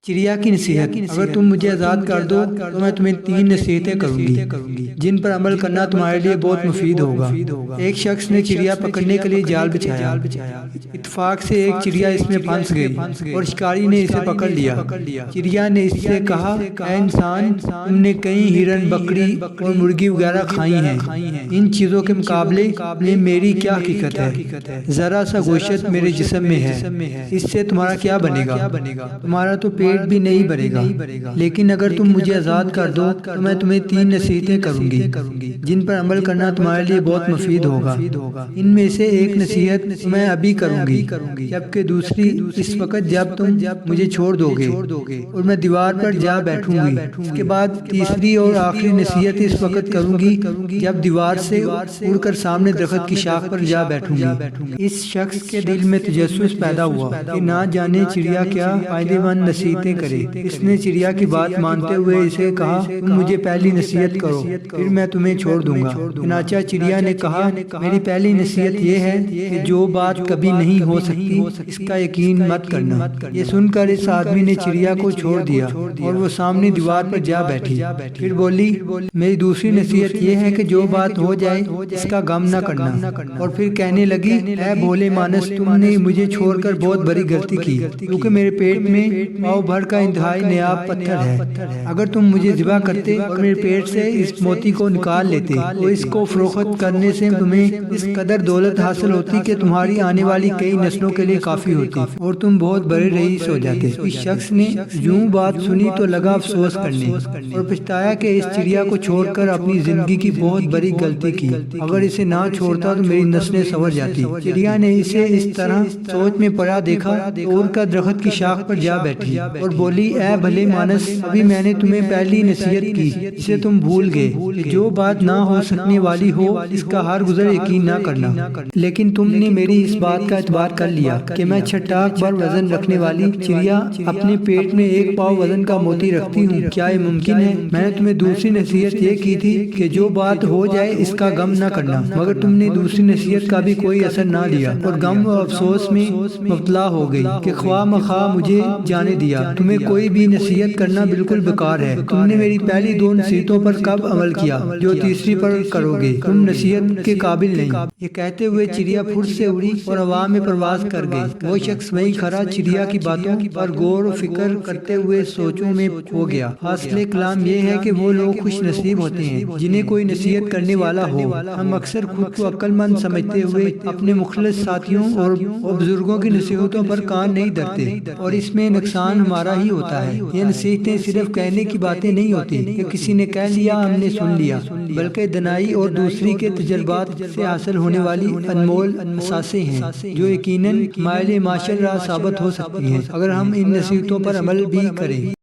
چڑیا کی نصیحت: اگر تم مجھے آزاد کر دو تو میں تمہیں 3 نصیحتیں کروں گی جن پر عمل کرنا تمہارے لیے بہت مفید ہوگا۔ ایک شخص نے چڑیا پکڑنے کے لیے جال بچھایا۔ اتفاق سے ایک چڑیا اس میں پھنس گئی اور شکاری نے اسے پکڑ لیا۔ چڑیا نے اس سے کہا، اے انسان، تم نے کئی ہرن، بکری اور مرغی وغیرہ کھائی ہیں۔ ان چیزوں کے مقابلے میں میری کیا حقیقت ہے؟ ذرا سا گوشت میرے جسم میں ہے، اس سے تمہارا کیا بنے گا؟ تمہارا تو پیٹ بھی نہیں بھرے گا۔ لیکن اگر تم مجھے آزاد کر دو تو میں تمہیں 3 نصیحتیں کروں گی جن پر عمل کرنا تمہارے لیے بہت مفید ہوگا۔ ان میں سے ایک نصیحت میں ابھی کروں گی، جبکہ دوسری اس وقت جب تم مجھے چھوڑ دو گے اور میں دیوار پر جا بیٹھوں گی۔ اس کے بعد تیسری اور آخری نصیحت اس وقت کروں گی جب دیوار سے اڑ کر سامنے درخت کی شاخ پر جا بیٹھوں گی۔ اس شخص کے دل میں تجسس پیدا ہوا کہ نہ جانے چڑیا کیا فائدہ مند نصیحتیں کرے۔ اس نے چڑیا کی بات مانتے ہوئے اسے کہا، تم مجھے پہلی نصیحت کرو، پھر میں تمہیں چھوڑ دوں گا۔ چنانچہ چڑیا نے کہا، میری پہلی نصیحت یہ ہے کہ جو بات کبھی نہیں ہو سکتی اس کا یقین مت کرنا۔ یہ سن کر اس آدمی نے چڑیا کو چھوڑ دیا اور وہ سامنے دیوار پر جا بیٹھی۔ پھر بولی، میری دوسری نصیحت یہ ہے کہ جو بات ہو جائے اس کا غم نہ کرنا۔ اور پھر کہنے لگی، اے بھولے مانس، تم نے مجھے چھوڑ کر بہت بڑی غلطی کی، کیونکہ میرے پیٹ میں پاؤ بھر کا انتہائی نیاب پتھر ہے۔ اگر تم مجھے ذبح کرتے اور میرے پیٹ سے اس موتی کو نکال لیتے تو اس کو فروخت کرنے سے تمہیں اس قدر دولت حاصل ہوتی کہ تمہاری آنے والی کئی نسلوں کے لیے کافی ہوتی اور تم بہت بڑے رئیس ہو جاتے۔ اس شخص نے یوں بات سنی تو لگا افسوس کرنے اور پچھتایا کہ اس چڑیا کو چھوڑ کر اپنی زندگی کی بہت بڑی غلطی کی۔ اگر اسے نہ چھوڑتا تو میری نسلیں سنور جاتی۔ چڑیا نے اسے اس طرح سوچ میں پڑا دیکھا تو اڑ کر درخت کی شاخ پر جا بیٹھی اور بولی، اے بھلے مانس، ابھی میں نے تمہیں پہلی نصیحت کی جسے تم بھول گئے کہ جو بات نہ ہو سکنے والی ہو اس کا ہر گزر یقین نہ کرنا۔ لیکن تم نے میری اس بات کا اعتبار کر لیا کہ میں 6 بر وزن رکھنے والی چڑیا اپنے پیٹ میں 1 پاؤ وزن کا موتی رکھتی ہوں۔ کیا یہ ممکن ہے؟ میں نے تمہیں دوسری نصیحت یہ کی تھی کہ جو بات ہو جائے اس کا غم نہ کرنا، مگر تم نے دوسری نصیحت کا بھی کوئی اثر نہ لیا اور غم و افسوس میں مبتلا ہو گئی کہ خواہ مخواہ مجھے جانے دیا۔ تمہیں کوئی بھی نصیحت کرنا بالکل بیکار ہے۔ تم نے میری پہلی 2 نصیحتوں پر کب عمل کیا جو تیسری پر کرو گے؟ تم نصیحت کے قابل نہیں۔ یہ کہتے ہوئے چڑیا پھر سے اڑی اور ہوا میں پرواز کر گئی۔ وہ شخص وہیں کھڑا چڑیا کی باتوں پر غور و فکر کرتے ہوئے سوچوں میں کھو گیا۔ حاصل کلام یہ ہے کہ وہ لوگ خوش نصیب ہوتے ہیں جنہیں کوئی نصیحت کرنے والا ہو۔ ہم اکثر خود کو عقل مند سمجھتے ہوئے اپنے مخلص ساتھیوں اور بزرگوں کی نصیحتوں پر کان نہیں دھرتے اور اس میں نقصان ہمارا ہی ہوتا ہے۔ یہ نصیحتیں صرف کہنے کی باتیں نہیں ہوتی کہ کسی نے کہہ لیا ہم نے سن لیا، بلکہ دنائی اور دوسری کے تجربات سے حاصل ہونے والی انمول اثاثے ہیں جو یقیناً ہمارے لیے ماشاء اللہ ثابت ہو سکتی ہیں اگر ہم ان نصیحتوں پر عمل بھی کریں۔